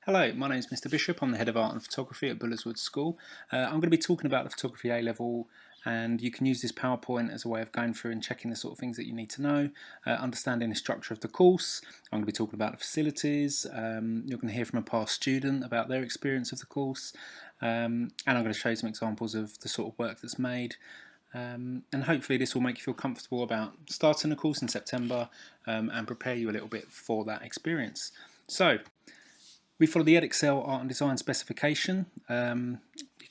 Hello, my name is Mr. Bishop. I'm the Head of Art and Photography at Bullerswood School. I'm going to be talking about the Photography A-Level, and you can use this PowerPoint as a way of going through and checking the sort of things that you need to know, understanding the structure of the course. I'm going to be talking about the facilities. You're going to hear from a past student about their experience of the course, and I'm going to show you some examples of the sort of work that's made. And hopefully this will make you feel comfortable about starting the course in September and prepare you a little bit for that experience. So, we follow the Edexcel Art and Design specification. You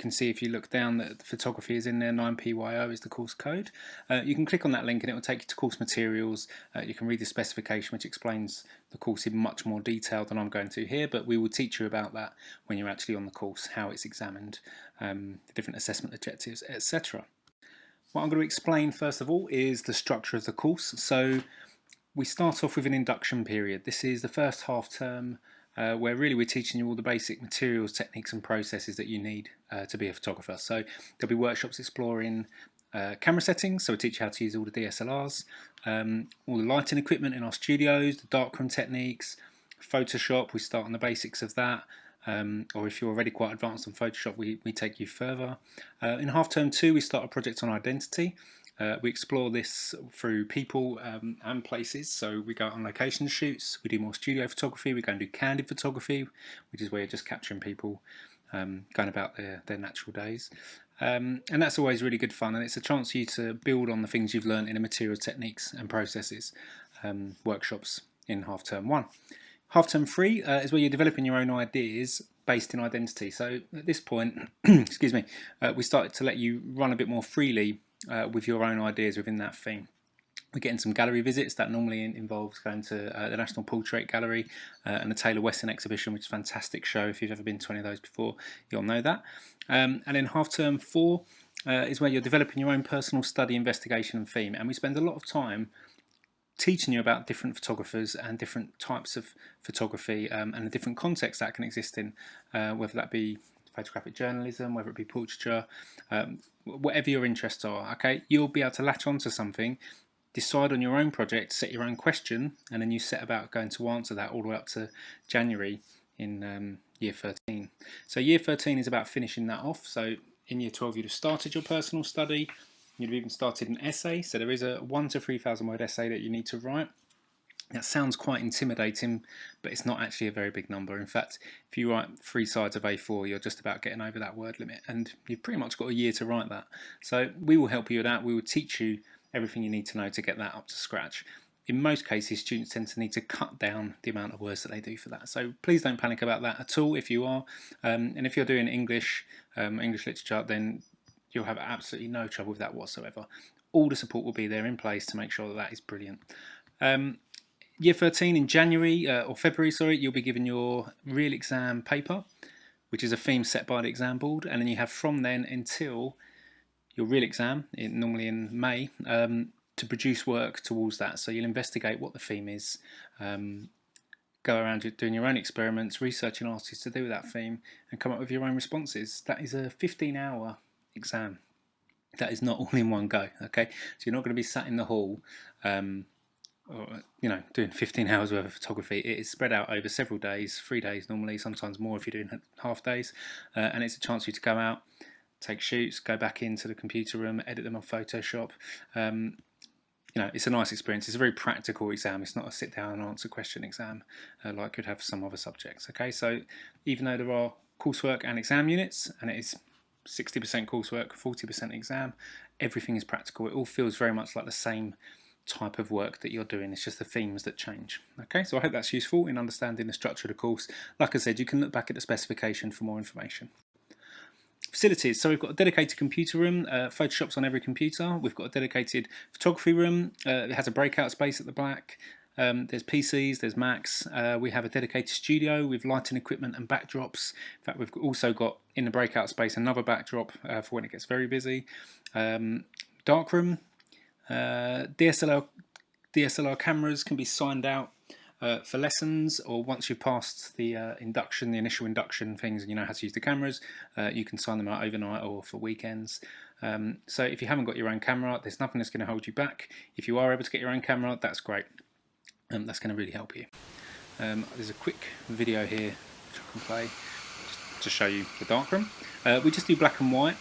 can see if you look down that the photography is in there, 9PYO is the course code. You can click on that link and it will take you to course materials. You can read the specification which explains the course in much more detail than I'm going to here, but we will teach you about that when you're actually on the course, how it's examined, the different assessment objectives, etc. What I'm going to explain first of all is the structure of the course. So we start off with an induction period. This is the first half term where really we're teaching you all the basic materials, techniques and processes that you need to be a photographer. So there'll be workshops exploring camera settings, so we'll teach you how to use all the DSLRs, all the lighting equipment in our studios, the darkroom techniques, Photoshop, we start on the basics of that. Or if you're already quite advanced on Photoshop, we take you further. In half term 2 we start a project on identity. We explore this through people and places, so we go on location shoots, we do more studio photography, we go and do candid photography, which is where you're just capturing people going about their natural days. And that's always really good fun, and it's a chance for you to build on the things you've learned in the materials, techniques and processes workshops in half term 1. Half term 3 is where you're developing your own ideas based in identity. So at this point, excuse me, we started to let you run a bit more freely with your own ideas within that theme. We're getting some gallery visits. That normally involves going to the National Portrait Gallery and the Taylor Weston exhibition, which is a fantastic show. If you've ever been to any of those before, you'll know that. And then half term 4 is where you're developing your own personal study, investigation and theme. And we spend a lot of time teaching you about different photographers and different types of photography and the different contexts that can exist in, whether that be photographic journalism, whether it be portraiture, whatever your interests are. Okay, you'll be able to latch onto something, decide on your own project, set your own question, and then you set about going to answer that all the way up to January in year 13. So year 13 is about finishing that off. So in year 12 you'd have started your personal study. You'd have even started an essay, so there is a 1,000 to 3,000 word essay that you need to write. That sounds quite intimidating, but it's not actually a very big number. In fact, if you write 3 sides of A4, you're just about getting over that word limit, and you've pretty much got a year to write that. So we will help you with that. We will teach you everything you need to know to get that up to scratch. In most cases, students tend to need to cut down the amount of words that they do for that. So please don't panic about that at all if you are. And if you're doing English literature, then you'll have absolutely no trouble with that whatsoever. All the support will be there in place to make sure that that is brilliant. Year 13 in January, or February, sorry, you'll be given your real exam paper, which is a theme set by the exam board, and then you have from then until your real exam, normally in May, to produce work towards that. So you'll investigate what the theme is, go around doing your own experiments, researching artists to do with that theme, and come up with your own responses. That is a 15-hour exam. That is not all in one go, okay? So you're not going to be sat in the hall or, doing 15 hours worth of photography. It is spread out over several days, 3 days normally, sometimes more if you're doing half days, and it's a chance for you to go out, take shoots, go back into the computer room, edit them on Photoshop. It's a nice experience. It's a very practical exam. It's not a sit down and answer question exam like you'd have some other subjects, okay? So even though there are coursework and exam units, and it is 60% coursework, 40% exam, everything is practical. It all feels very much like the same type of work that you're doing. It's just the themes that change. Okay, so I hope that's useful in understanding the structure of the course. Like I said, you can look back at the specification for more information. Facilities. So we've got a dedicated computer room, Photoshop's on every computer. We've got a dedicated photography room. It has a breakout space at the back. There's PCs, there's Macs. We have a dedicated studio with lighting equipment and backdrops. In fact, we've also got in the breakout space another backdrop for when it gets very busy. Darkroom. DSLR cameras can be signed out for lessons, or once you've passed the induction, the initial induction things, and you know how to use the cameras, you can sign them out overnight or for weekends. So if you haven't got your own camera, there's nothing that's going to hold you back. If you are able to get your own camera, that's great. That's going to really help you. There's a quick video here which I can play just to show you the darkroom. We just do black and white,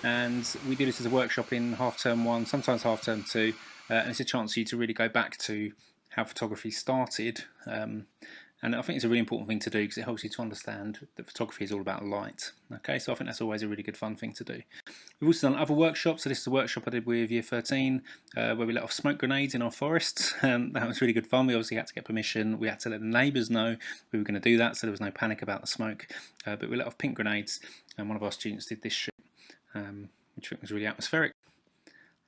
and we do this as a workshop in half term 1, sometimes half term 2, and it's a chance for you to really go back to how photography started. And I think it's a really important thing to do because it helps you to understand that photography is all about light. Okay, so I think that's always a really good fun thing to do. We've also done other workshops. So this is a workshop I did with Year 13 where we let off smoke grenades in our forests. That was really good fun. We obviously had to get permission. We had to let the neighbours know we were going to do that, so there was no panic about the smoke. But we let off pink grenades, and one of our students did this shoot, which I think was really atmospheric.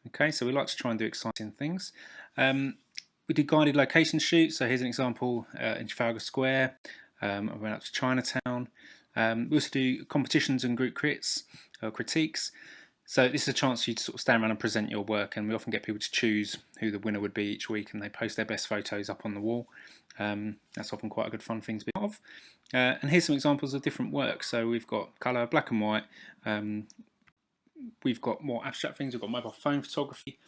Okay, so we like to try and do exciting things. We did guided location shoots. So here's an example in Trafalgar Square. I went up to Chinatown. We also do competitions and group critiques. So this is a chance for you to sort of stand around and present your work, and we often get people to choose who the winner would be each week, and they post their best photos up on the wall. That's often quite a good fun thing to be part of. And here's some examples of different work. So we've got colour, black and white. We've got more abstract things. We've got mobile phone photography,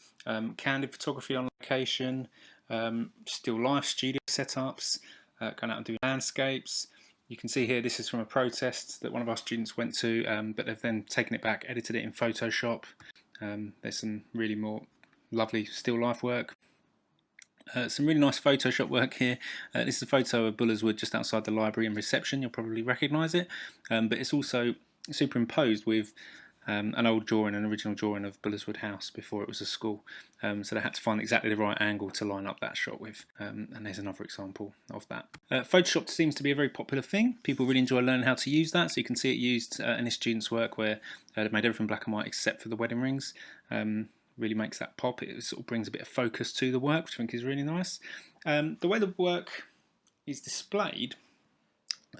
candid photography on location, still life studio setups, going out and doing landscapes. You can see here this is from a protest that one of our students went to, but they've then taken it back, edited it in Photoshop. There's some really more lovely still life work. Some really nice Photoshop work here. This is a photo of Bullerswood just outside the library and reception. You'll probably recognise it, but it's also superimposed with an old drawing, an original drawing of Bullerswood House before it was a school. So they had to find exactly the right angle to line up that shot with, and there's another example of that. Photoshop seems to be a very popular thing. People really enjoy learning how to use that, so you can see it used in this student's work where they've made everything black and white except for the wedding rings. Really makes that pop. It sort of brings a bit of focus to the work, which I think is really nice. The way the work is displayed,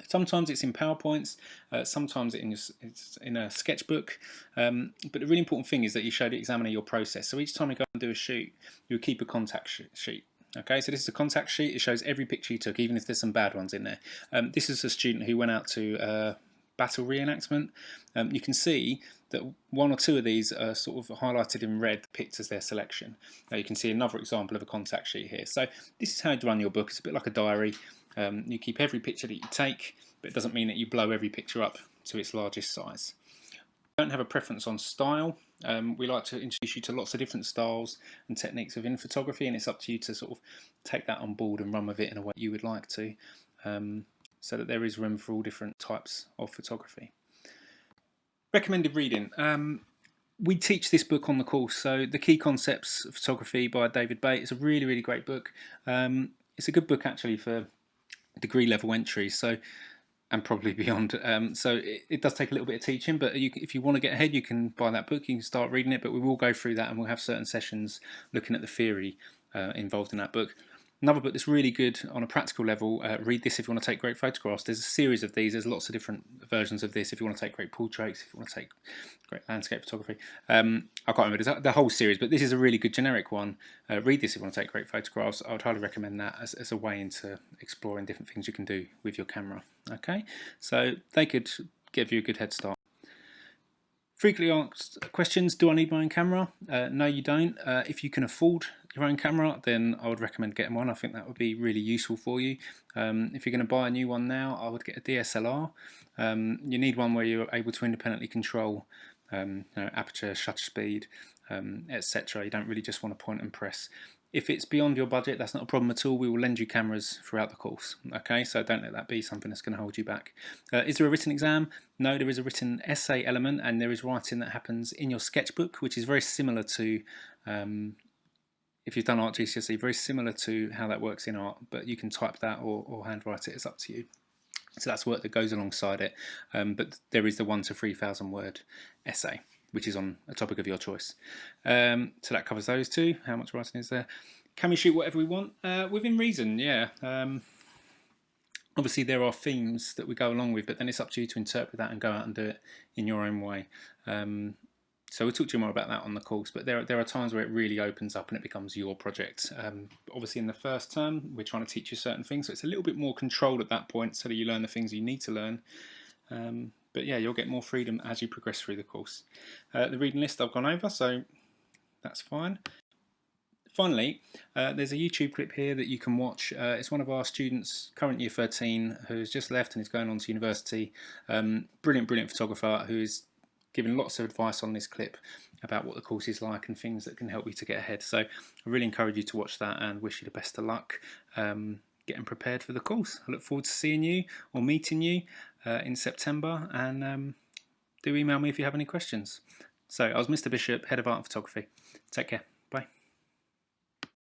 sometimes it's in PowerPoints, sometimes it's in a sketchbook, but the really important thing is that you show the examiner your process. So each time you go and do a shoot, you keep a contact sheet. Okay, so this is a contact sheet. It shows every picture you took, even if there's some bad ones in there. This is a student who went out to battle reenactment. You can see that one or two of these are sort of highlighted in red, picked as their selection. Now you can see another example of a contact sheet here. So this is how you run your book. It's a bit like a diary. You keep every picture that you take, but it doesn't mean that you blow every picture up to its largest size. We don't have a preference on style. We like to introduce you to lots of different styles and techniques within photography, and it's up to you to sort of take that on board and run with it in a way you would like to, so that there is room for all different types of photography. Recommended reading. We teach this book on the course, so The Key Concepts of Photography by David Bate. It's a really, really great book. It's a good book actually for degree level entries, so, and probably beyond. So it does take a little bit of teaching, but if you want to get ahead, you can buy that book, you can start reading it, but we will go through that and we'll have certain sessions looking at the theory involved in that book. Another book that's really good on a practical level, read this if you want to take great photographs. There's a series of these, there's lots of different versions of this if you want to take great portraits, if you want to take great landscape photography. I can't remember the whole series, but this is a really good generic one. Read this if you want to take great photographs. I would highly recommend that as a way into exploring different things you can do with your camera. Okay, so they could give you a good head start. Frequently asked questions, do I need my own camera? No, you don't. If you can afford your own camera, then I would recommend getting one. I think that would be really useful for you. If you're going to buy a new one now, I would get a DSLR. You need one where you're able to independently control aperture, shutter speed, etc. You don't really just want to point and press. If it's beyond your budget, that's not a problem at all. We will lend you cameras throughout the course. Okay, so don't let that be something that's going to hold you back. Is there a written exam? No, there is a written essay element, and there is writing that happens in your sketchbook, which is very similar to, if you've done art GCSE, very similar to how that works in art, but you can type that or handwrite it, it's up to you. So that's work that goes alongside it, but there is the 1,000 to 3,000 word essay, which is on a topic of your choice. So that covers those two. How much writing is there? Can we shoot whatever we want? Within reason, yeah. Obviously there are themes that we go along with, but then it's up to you to interpret that and go out and do it in your own way. So we'll talk to you more about that on the course, but there are times where it really opens up and it becomes your project. Obviously in the first term, we're trying to teach you certain things, so it's a little bit more controlled at that point so that you learn the things you need to learn. But yeah, you'll get more freedom as you progress through the course. The reading list I've gone over, so that's fine. Finally, there's a YouTube clip here that you can watch. It's one of our students, current year 13, who's just left and is going on to university. Brilliant photographer who is giving lots of advice on this clip about what the course is like and things that can help you to get ahead. So I really encourage you to watch that and wish you the best of luck getting prepared for the course. I look forward to seeing you or meeting you in September, and do email me if you have any questions. So I was Mr. Bishop, Head of Art and Photography. Take care.